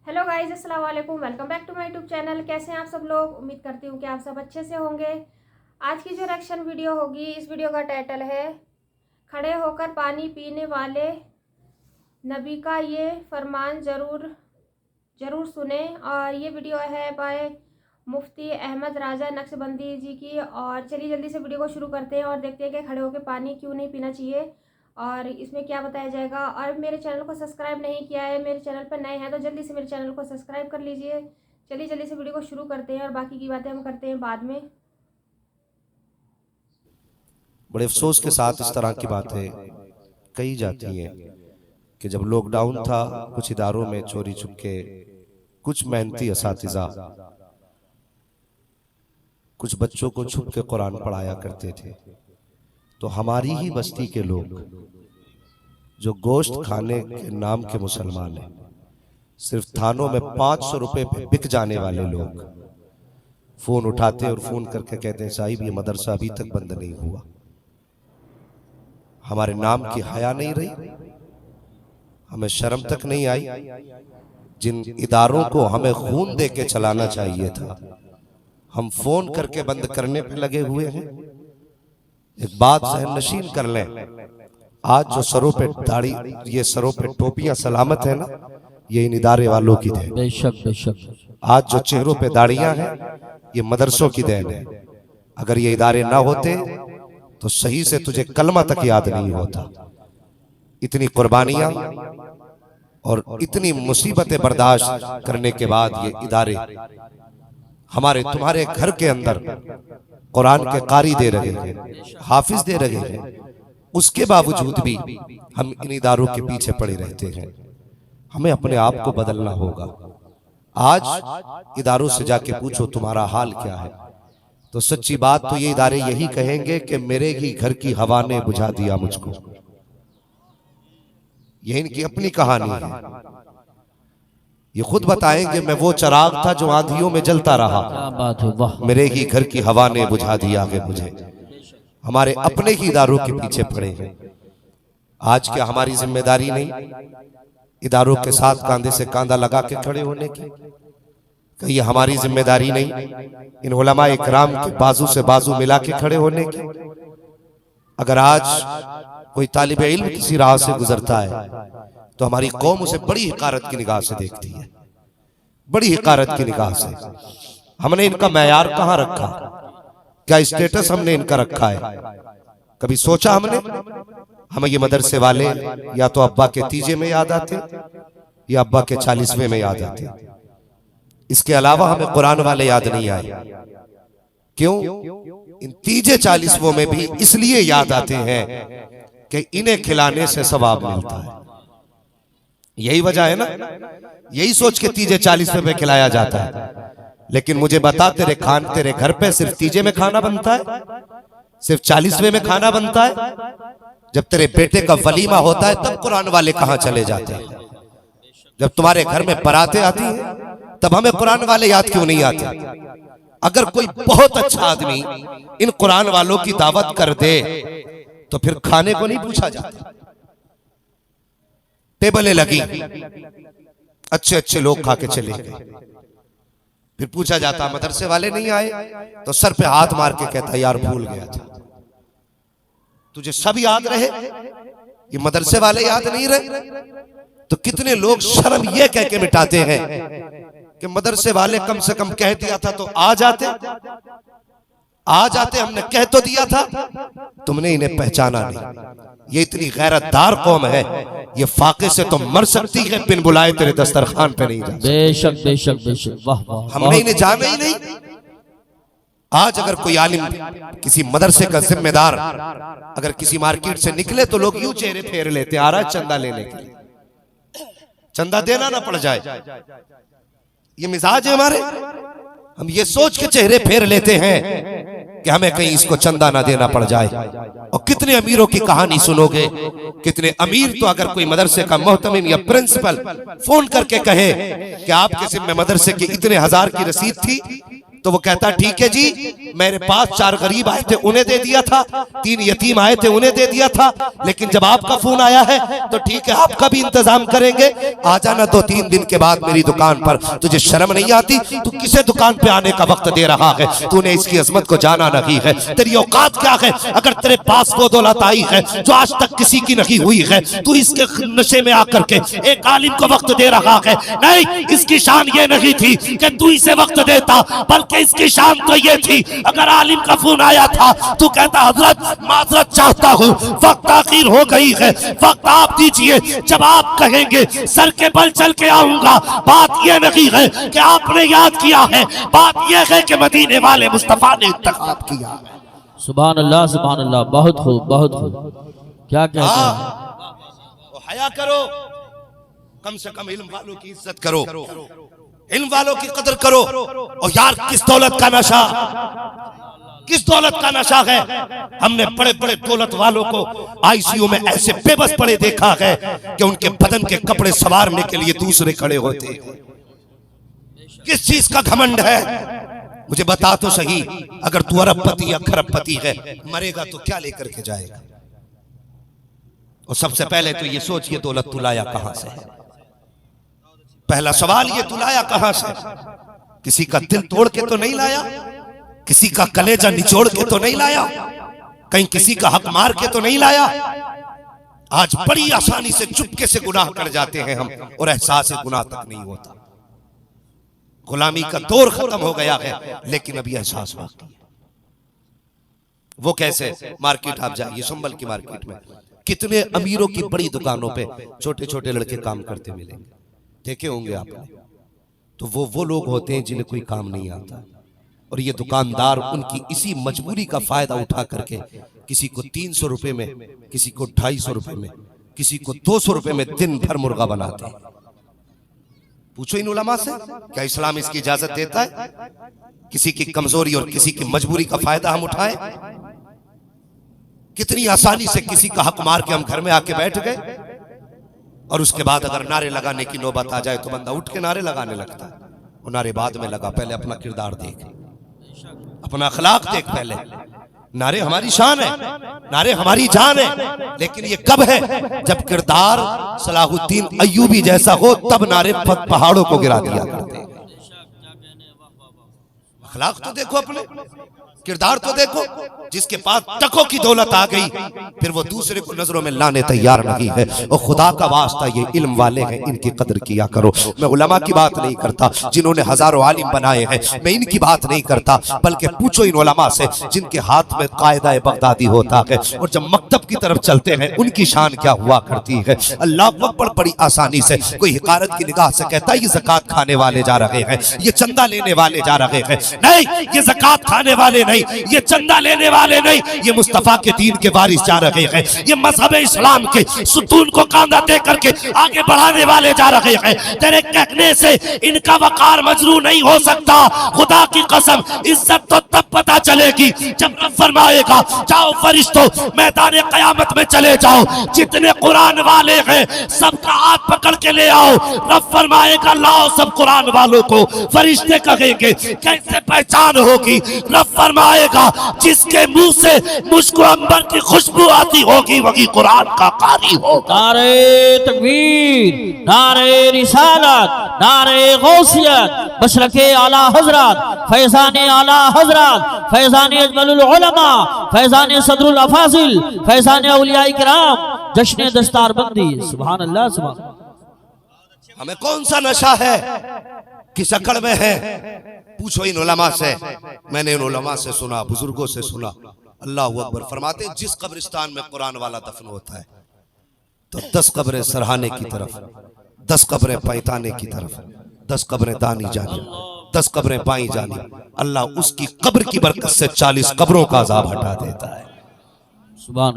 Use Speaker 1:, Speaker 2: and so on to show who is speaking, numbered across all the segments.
Speaker 1: Hello guys, अस्सलाम वालेकुम। Welcome back to my YouTube channel. कैसे हैं आप सब लोग? उम्मीद करती हूँ कि आप सब अच्छे से होंगे। आज की जो रिएक्शन वीडियो होगी, इस वीडियो का टाइटल है खड़े होकर पानी पीने वाले नबी का ये फरमान ज़रूर सुने। और ये वीडियो है बाय मुफ्ती अहमद राजा नक्शबंदी जी की। और चलिए जल्दी से वीडियो को शुरू करते हैं और देखते हैं कि खड़े होकर पानी क्यों नहीं पीना चाहिए और इसमें क्या बताया जाएगा। और मेरे चैनल को सब्सक्राइब नहीं किया है, मेरे चैनल पर नए हैं तो जल्दी से मेरे चैनल को सब्सक्राइब कर लीजिए। चलिए जल्दी से वीडियो को शुरू करते हैं और बाकी की बातें हम करते हैं बाद में।
Speaker 2: बड़े अफसोस के साथ इस तरह की बातें कही जाती हैं कि जब लॉकडाउन था, कुछ इदारों में चोरी छुपके कुछ मेहनती असातिज़ा कुछ बच्चों को छुप के कुरान पढ़ाया करते थे, तो हमारी ही बस्ती के लोग जो गोश्त खाने के नाम के मुसलमान हैं, सिर्फ थानों में 500 रुपए पे बिक जाने वाले लोग फोन उठाते और फोन करके कहते हैं साहिब ये मदरसा अभी तक बंद नहीं हुआ। हमारे नाम की हया नहीं रही, हमें शर्म तक नहीं आई। जिन इदारों को हमें खून दे के चलाना चाहिए था, हम फोन करके बंद करने पे लगे हुए हैं। एक बात सहन नशीन कर लें, आज जो सरों पे दाढ़ी, ये सरों पे टोपियां सलामत है ना, ये इन इदारे वालों की देन।
Speaker 3: बेशक बेशक।
Speaker 2: आज जो चेहरों पे दाढ़ियां हैं, ये मदरसों की देन है। अगर ये इदारे ना होते तो सही से तुझे कलमा तक याद नहीं होता। इतनी कुर्बानियां और इतनी मुसीबतें बर्दाश्त करने के बाद ये इदारे हमारे तुम्हारे घर के अंदर कुरान के कारी दे रहे हैं, हाफिज दे रहे हैं, उसके बावजूद भी हम इन इदारों के पीछे पड़े रहते हैं। हमें अपने आप को बदलना होगा। आज इदारों से जाके पूछो तुम्हारा हाल क्या है, तो सच्ची बात तो ये इदारे यही कहेंगे कि मेरे ही घर की हवा ने बुझा दिया मुझको। ये इनकी अपनी कहानी है। ये खुद बताएंगे मैं वो चिराग था जो आंधियों में जलता रहा,
Speaker 3: क्या बात है, वाह।
Speaker 2: मेरे ही घर की हवा ने बुझा दिया है मुझे। हमारे अपने ही इदारों के पीछे पड़े हैं। आज क्या हमारी जिम्मेदारी नहीं इदारों के साथ कांधे से कांधा लगा के खड़े होने की? कहीं हमारी जिम्मेदारी नहीं इन उलमा इकराम के बाजू से बाजू मिला के खड़े होने की? अगर आज कोई तालिब इल्म किसी राह से गुजरता है तो हमारी कौम उसे बड़ी हिकारत की निगाह से देखती है, बड़ी हिकारत की निगाह से। हमने इनका मैयार कहां रखा? क्या स्टेटस हमने इनका रखा है? कभी सोचा हमने? हमें ये मदरसे वाले या तो अब्बा के तीजे में याद आते या अब्बा के 40वें में याद आते। इसके अलावा हमें कुरान वाले याद नहीं आए। क्यों? इन तीजे 40वें में भी इसलिए याद आते हैं कि इन्हें खिलाने से सवाब मिलता है। यही वजह है ना, यही सोच के तीजे 40वें में खिलाया जाता है। लेकिन मुझे बता, तेरे घर पे सिर्फ तीजे में खाना बनता है? सिर्फ 40वें में खाना बनता है? जब तेरे बेटे का वलीमा होता है तब कुरान वाले कहां चले जाते हैं? जब तुम्हारे घर में बारातें आती हैं तब हमें कुरान वाले याद क्यों नहीं आते? अगर कोई बहुत अच्छा आदमी इन कुरान वालों की दावत कर दे तो फिर खाने को नहीं पूछा जाता। टेबलें लगी, अच्छे अच्छे लोग खा के चले गए, फिर पूछा जाता मदरसे वाले नहीं आए, तो सर पे हाथ मार के कहता यार भूल गया था। तुझे सब याद रहे, ये मदरसे वाले याद नहीं रहे? तो कितने लोग शर्म ये कह के मिटाते हैं कि मदरसे वाले कम से कम कह दिया था तो आ जाते, हमने कह तो दिया था, तुमने इन्हें पहचाना नहीं। ये इतनी गैरतदार कौम है, ये फाके से तो मर सकती है, बिन बुलाए तेरे दस्तरखान पे नहीं जा।
Speaker 3: बेशक बेशक बेशक, वाह वाह।
Speaker 2: हमने इन्हें जाना ही नहीं। आज अगर कोई आलिम, किसी मदरसे का जिम्मेदार अगर किसी मार्केट से निकले तो लोग यूं चेहरे फेर लेते, आ रहा है चंदा लेने के लिए, चंदा देना ना पड़ जाए। ये मिजाज है हमारे। हम ये सोच के चेहरे फेर लेते हैं कि हमें कहीं इसको चंदा ना देना पड़ जाए। और कितने अमीरों की कहानी सुनोगे, कितने अमीर तो अगर कोई मदरसे का मोहतमिम या प्रिंसिपल फोन करके कहे कि आपके जिम्मे मदरसे की इतने हजार की रसीद थी, तो वो कहता ठीक है जी, मेरे पास 4 गरीब आए थे उन्हें दे दिया था, 3 यतीम आए थे उन्हें दे दिया था, लेकिन जब आपका फोन आया है तो ठीक है आपका भी इंतजाम करेंगे, आ जाना 2-3 दिन के बाद मेरी दुकान पर। तुझे शर्म नहीं आती? तू किसे दुकान पे आने का वक्त दे रहा है? तूने इसकी अजमत को जाना नहीं है? तेरी औकात क्या है? अगर तेरे पास वो दौलत आई है जो आज तक किसी की नहीं हुई है, तू इसके नशे में आकर के एक आलिम को वक्त दे रहा है। नहीं, इसकी शान ये नहीं थी कि तू इसे वक्त देता, बल्कि इसकी शान तो ये थी, अगर आलिम का फोन आया था तू कहता हजरत माजरत चाहता हूँ, वक्त आखिर हो गई है, वक्त आप दीजिए, जब आप कहेंगे सर के बल चल के आऊंगा। बात ये नहीं है कि आपने याद किया है, बात ये है कि मदीने वाले मुस्तफा ने इंतखाब किया है।
Speaker 3: सुभान अल्लाह, बहुत खूब, बहुत खूब। क्या कहते हैं?
Speaker 2: हया करो, कम से कम इल्म वालों की इज्जत करो, इल्म वालों की कदर करो। और यार किस दौलत का नशा, किस दौलत का नशा है? हमने बड़े बड़े दौलत वालों को आईसीयू में ऐसे बेबस पड़े देखा है कि उनके बदन के कपड़े संवारने के लिए दूसरे खड़े होते हैं। किस चीज का घमंड है? मुझे बता तो सही, अगर तू अरबपति या खरबपति है, मरेगा तो क्या लेकर के जाएगा? और सबसे पहले तो ये सोच, ये दौलत तू लाया कहां से? पहला सवाल ये, तू लाया कहां से? किसी का दिल तोड़ के तो नहीं लाया, किसी का कलेजा निचोड़ के तो नहीं लाया, कहीं किसी का हक मार के तो नहीं लाया। आज बड़ी आसानी से चुपके से गुनाह कर जाते हैं हम, और एहसास गुनाह तक नहीं होता। गुलामी का दौर खत्म हो गया है, लेकिन अभी एहसास बाकी है। वो कैसे? मार्केट आप जाइए, संभल की मार्केट में कितने अमीरों की बड़ी दुकानों पे छोटे छोटे लड़के काम करते मिलेंगे, देखे होंगे आपने। तो वो लोग होते हैं जिन्हें कोई काम नहीं आता, और ये दुकानदार उनकी इसी मजबूरी का फायदा उठा करके किसी को 300 रुपए में, किसी को 250 रुपए में, किसी को 200 रुपए में दिन भर मुर्गा बनाते हैं। पूछो इन उलमा से, क्या इस्लाम इसकी इजाजत देता है? किसी की कमजोरी और किसी की मजबूरी का फायदा हम उठाएं? कितनी आसानी से किसी का हक मार के हम घर में आके बैठ गए, और उसके बाद अगर नारे लगाने की नौबत आ जाए तो बंदा उठ के नारे लगाने लगता है। और नारे बाद में लगा, पहले अपना किरदार देख, अपना अखलाक देख। पहले नारे हमारी शान है, नारे हमारी जान है, लेकिन ये कब है? जब किरदार सलाहुद्दीन अय्यूबी जैसा हो, तब नारे पहाड़ों को गिरा दिया करते हैं। अखलाक तो देखो, अपने किरदार तो देखो। जिसके पास टकों की दौलत आ गई, फिर वो दूसरे को नजरों में लाने तैयार नहीं है। और खुदा का वास्ता, ये इल्म वाले हैं, इनकी कदर किया करो। मैं उलमा की बात नहीं करता जिन्होंने हजारों आलिम बनाए हैं, मैं इनकी बात नहीं करता, बल्कि पूछो इन उलमा से जिनके हाथ में कायदा बगदादी होता है, और जब मकतब की तरफ चलते हैं उनकी शान क्या हुआ करती है। अल्लाह अकबर, बड़ी आसानी से कोई हिकारत की निगाह से कहता है ये ज़कात खाने वाले जा रहे हैं, ये चंदा लेने वाले जा रहे हैं। नहीं, ये ज़कात खाने वाले नहीं, ये चंदा लेने वाले नहीं, ये मुस्तफा के दीन के वारिस जा रहे हैं, ये मजहब इस्लाम के सुतून को कांधा दे करके आगे बढ़ाने वाले जा रहे हैं। तेरे कहने से इनका वकार मजरू नहीं हो सकता। खुदा की कसम, इज्जत तो तब पता चलेगी जब रब फरमाएगा जाओ फरिश्तों मैदान क़यामत में चले जाओ, जितने कुरान वाले हैं सबका हाथ पकड़ के ले आओ। रब फरमाएगा लाओ सब कुरान वालों को। फरिश्ते कहेंगे कैसे पहचान होगी? रब फरमाएगा जिसके मुंह से मुझको अंबर की खुशबू आती होगी वही कुरान का कारी होगा।
Speaker 3: नारे तकबीर, नारे रिसालत, नारे गौसियत, मशरके आला हजरत, फैजाने आला हजरत, फैजाने अजमलुल उलमा, फैजाने सदरुल अफाजिल, फैजाने औलिया किराम, जश्न दस्तारबंदी। सुभान अल्लाह, सुभान।
Speaker 2: हमें कौन सा नशा है, किस अकड़ में है? पूछो इन उलमा से। मैंने इन उलमा से सुना, बुजुर्गों से सुना। अल्लाह अकबर। फरमाते जिस कब्रिस्तान में कुरान वाला दफन होता है तो 10 कब्रें सरहाने की तरफ, 10 कब्रें पैताने की तरफ, 10 कब्रें दानी जानी, 10 कब्रें बाई जानी। अल्लाह उसकी कब्र की बरकत से 40 कब्रों का अजाब हटा देता है।
Speaker 3: सुभान।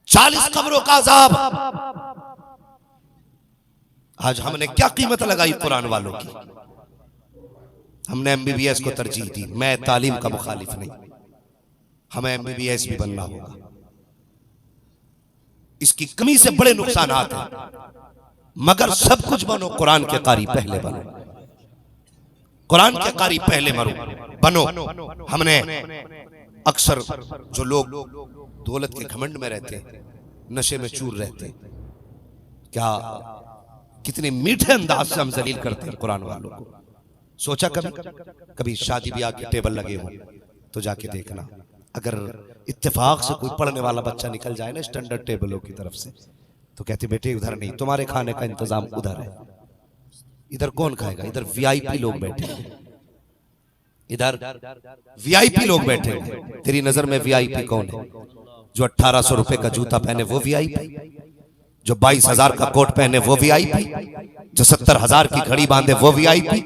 Speaker 2: 40 कब्रों का अजाब। आज हमने क्या कीमत लगाई कुरान वालों की? हमने MBBS को तरजीह दी। मैं तालीम का मुखालिफ नहीं, हमें MBBS भी बनना होगा। इसकी कमी से बड़े नुकसान हैं, मगर सब कुछ बनो, कुरान के कारी पहले बनो। कुरान के कारी पहले मरो बनो। हमने अक्सर जो लोग दौलत के घमंड में रहते, नशे में चूर रहते, क्या कितने मीठे अंदाज से हम जलील करते हैं कुरान वालों को। सोचा कभी शादी ब्याह के टेबल लगे हो तो जाके देखना, अगर इत्तेफाक से कोई पढ़ने वाला बच्चा निकल जाए ना स्टैंडर्ड टेबलों की तरफ से, तो कहते बेटे उधर नहीं, तुम्हारे खाने का इंतजाम उधर है। इधर कौन खाएगा? इधर वीआईपी लोग बैठे हैं, इधर वीआईपी लोग बैठे हैं। तेरी नजर में वीआईपी कौन है? जो 1800 रुपए का जूता पहने वो वीआईपी, जो 22,000 का कोट पहने वो वीआईपी, जो 70,000 की घड़ी बांधे वो वीआईपी,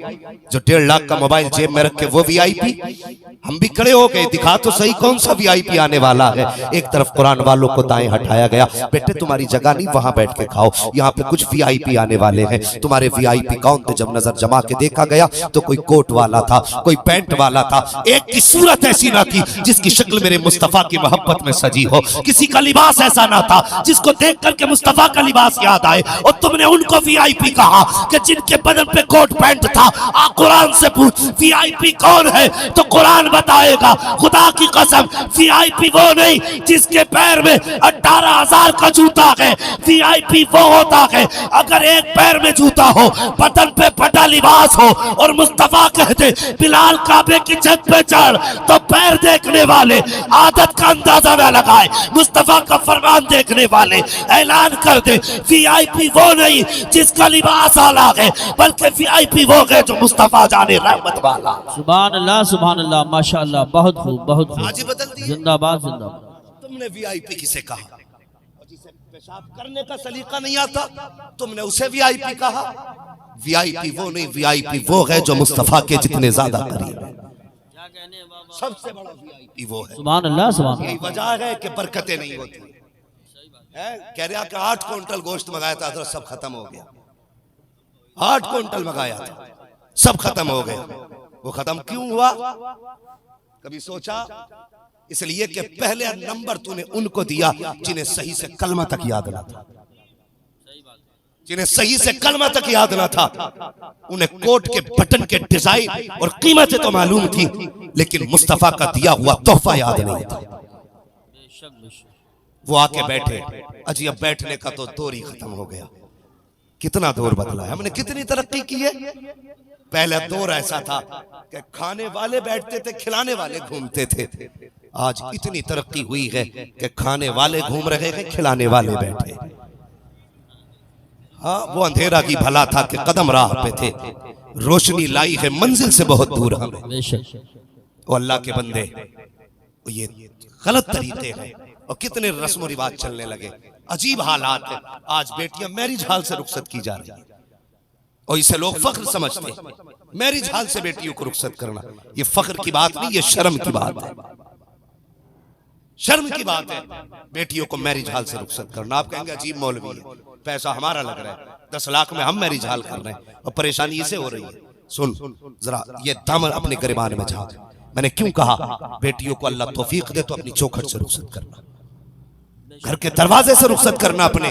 Speaker 2: जो 1.5 लाख का मोबाइल जेब में रख के वो वीआईपी। हम भी खड़े हो गए, दिखा तो सही कौन सा वीआईपी आने वाला है। एक तरफ कुरान वालों को दाएं हटाया गया, बेटे तुम्हारी जगह नहीं, वहां बैठ के खाओ, यहाँ पे कुछ वीआईपी आने वाले हैं। तुम्हारे वीआईपी कौन थे? जब नजर जमा के देखा गया तो कोई कोट वाला था, कोई पैंट वाला था, एक की सूरत ऐसी ना थी जिसकी शक्ल मेरे मुस्तफा की मोहब्बत में सजी हो, किसी का लिबास ऐसा ना था जिसको देख करके मुस्तफा का लिबास याद आए। और तुमने उनको वीआईपी कहा कि जिनके बदन पे कोट पैंट था। आ कुरान से पूछ वीआईपी कौन है, तो कुरान बताएगा। खुदा की कसम वीआईपी वो नहीं जिसके पैर में 18,000 का जूता है, वीआईपी वो होता है अगर एक पैर में जूता हो, बदन पे फटा लिबास हो, और मुस्तफा कहते बिलाल काबे की छत पे चढ़, तो पैर देखने वाले आदत का अंदाजा न लगाए, मुस्तफा का फरमान देखने वाले ऐलान कर दे वीआईपी वो नहीं जिसका लिबास आला है, बल्कि वीआईपी वो है जो मुस्तफा जाने रहमत वाला।
Speaker 3: सुभान अल्लाह माशाअल्लाह, बहुत खूब बहुत खूब।
Speaker 2: आज ही बदल दिए।
Speaker 3: जिंदाबाद जिंदाबाद।
Speaker 2: तुमने वीआईपी किसे कहा? और जिसे पेशाब करने का सलीका नहीं आता तुमने उसे वीआईपी कहा। वीआईपी वो नहीं, वीआईपी वो है जो मुस्तफा के जितने ज्यादा करीब है, सबसे बड़ा वीआईपी वो है।
Speaker 3: सुभान अल्लाह सुभान।
Speaker 2: यही वजह है कि बरकतें नहीं होती है। कह रहा कि 8 क्विंटल गोश्त मंगाया था तो सब खत्म हो गया। 8 क्विंटल मंगाया था, सब खत्म हो गया। वो खत्म क्यों हुआ? कभी सोचा? इसलिए कि पहले नंबर तूने उनको दिया जिन्हें सही से कलमा तक याद ना था, जिन्हें सही से कलमा तक याद ना था। उन्हें कोट के बटन के डिजाइन और कीमतें तो मालूम थी, लेकिन मुस्तफा का दिया हुआ तोहफा याद नहीं था। वो आके बैठे, अजी अब बैठने का तो दौर ही खत्म हो गया। कितना दौर बदला है, हमने कितनी तरक्की की है। पहले दौर ऐसा था कि खाने वाले बैठते थे, खिलाने वाले घूमते थे। आज इतनी तरक्की हुई है कि खाने वाले घूम रहे हैं, खिलाने वाले बैठे। हाँ, वो अंधेरा की भला था कि कदम राह पे थे, रोशनी लाई है मंजिल से बहुत दूर हमें। वो अल्लाह के बंदे, ये गलत तरीके हैं और कितने रस्म रिवाज चलने लगे। अजीब हालात है। आज बेटियां मैरिज हाल से रुखसत की जा रही है और इसे लोग फख्र समझते हैं। मैरिज हाल से बेटियों को रुखसत करना ये फख्र की बात नहीं, ये शर्म की बात है। शर्म की बात है बेटियों को मैरिज हाल से रुखसत करना। आप कहेंगे अजीब मौलवी है, पैसा हमारा लग रहा है, 10 लाख में हम मैरिज हाल कर रहे हैं और परेशानी इसे हो रही है। सुन जरा ये दामन अपने गिरबान में झांक। मैंने क्यों कहा बेटियों को अल्लाह तौफीक दे तो अपनी चौखट से रुखसत करना, घर के दरवाजे से रुखसत करना अपने।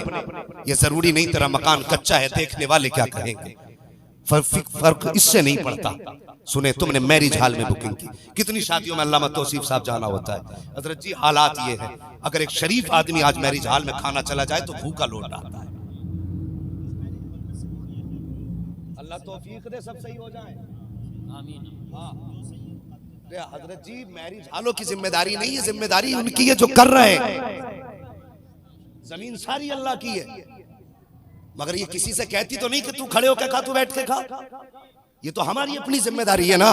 Speaker 2: ये जरूरी नहीं तेरा मकान कच्चा है देखने वाले क्या कहेंगे, फर्क इससे नहीं पड़ता। सुने तुमने मैरिज हाल में बुकिंग की, कितनी शादियों में अल्लामा तौसीफ साहब जाना होता है। हजरत जी हालात ये है, अगर एक शरीफ आदमी आज मैरिज हाल में खाना चला जाए तो भूखा लौट आता है। अल्लाह तौफीक दे सब सही हो जाए, आमीन। हाँ हजरत जी मैरिज हालों की जिम्मेदारी नहीं है, जिम्मेदारी उनकी है जो कर रहे हैं। जमीन सारी अल्लाह की है, मगर ये किसी से कहती तो नहीं कि तू खड़े होकर खा, तू बैठ के खा। ये तो हमारी अपनी जिम्मेदारी है ना,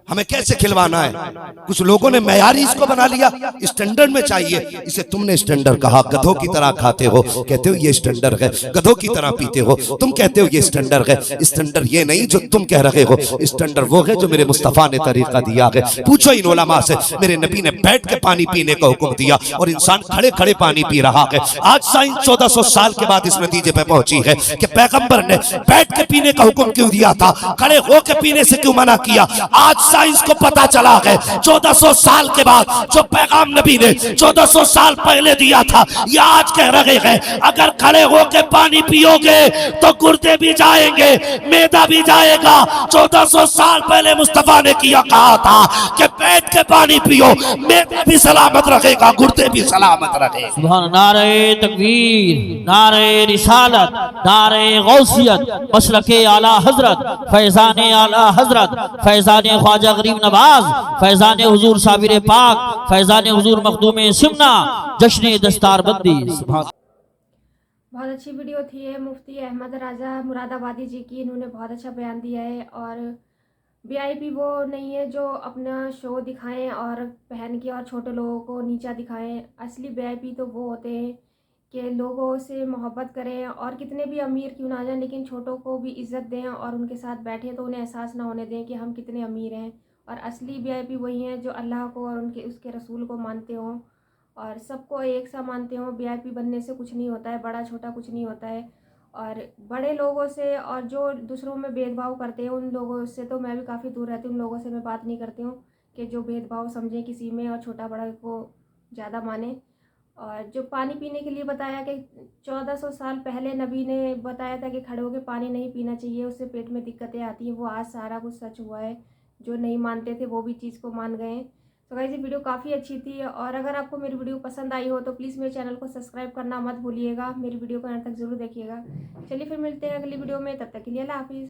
Speaker 2: हमें कैसे खिलवाना है। कुछ लोगों ने मयारी इसको बना लिया, स्टैंडर्ड में चाहिए। इसे तुमने स्टैंडर्ड कहा, गधों की तरह खाते हो, कहते हो ये स्टैंडर्ड है। गधों की तरह पीते हो, तुम कहते हो ये स्टैंडर्ड है। स्टैंडर्ड ये नहीं जो तुम कह रहे हो, स्टैंडर्ड वो है जो मेरे मुस्तफा ने तरीका दिया है। पूछो इन उलमा से, मेरे नबी ने बैठ के पानी पीने का हुक्म दिया और इंसान खड़े खड़े पानी पी रहा है। आज साइंस 1400 साल के बाद इस नतीजे पे पहुंची है कि पैगंबर ने बैठ के पीने का हुक्म क्यों दिया था। खड़े होके पीने से क्यों मना किया? आज साइंस को पता चला है 1400 साल के बाद जो पैगाम नबी ने 1400 साल पहले दिया था, ये आज कह रहे हैं अगर खड़े होके पानी पियोगे तो गुर्दे भी जाएंगे, मैदा भी जाएगा। 1400 साल पहले मुस्तफा ने किया कहा था कि बैठ के पानी पियो, मैदा भी सलामत रहेगा, गुर्दे भी सलामत रहेगा।
Speaker 3: सुभान नारे तकबीर, नारे रिसालत, नारे गौसियत, मसलके आला हजरत, फैजान आला हजरत, फैजान ख्वाजा गरीब नवाज, फैजान हुजूर साबिर पाक, फैजान हुजूर मखदूम सिमना, जश्न दस्तारबंदी।
Speaker 1: बहुत अच्छी वीडियो थी ये मुफ्ती अहमद राजा मुरादाबादी जी की। इन्होंने बहुत अच्छा बयान दिया है। और वीआईपी वो नहीं है जो अपना शो दिखाएं और पहन के और छोटे लोगों को नीचा दिखाएं। असली वीआईपी तो वो होते हैं कि लोगों से मोहब्बत करें और कितने भी अमीर क्यों ना जाएं लेकिन छोटों को भी इज़्ज़त दें और उनके साथ बैठें तो उन्हें एहसास ना होने दें कि हम कितने अमीर हैं। और असली वीआईपी वही हैं जो अल्लाह को और उनके उसके रसूल को मानते हों और सबको एक सा मानते हों। वीआईपी बनने से कुछ नहीं होता है, बड़ा छोटा कुछ नहीं होता है। और बड़े लोगों से और जो दूसरों में भेदभाव करते हैं उन लोगों से तो मैं भी काफ़ी दूर रहती हूँ। उन लोगों से मैं बात नहीं करती हूँ कि जो भेदभाव समझें किसी में और छोटा बड़ा को ज़्यादा माने। और जो पानी पीने के लिए बताया कि 1400 साल पहले नबी ने बताया था कि खड़े होकर पानी नहीं पीना चाहिए, उससे पेट में दिक्कतें आती हैं, वो आज सारा कुछ सच हुआ है। जो नहीं मानते थे वो भी चीज़ को मान गए। तो गाइस ये वीडियो काफ़ी अच्छी थी और अगर आपको मेरी वीडियो पसंद आई हो तो प्लीज़ मेरे चैनल को सब्सक्राइब करना मत भूलिएगा। मेरी वीडियो को अंत तक ज़रूर देखिएगा। चलिए फिर मिलते हैं अगली वीडियो में, तब तक के लिए अल्लाह हाफिज़।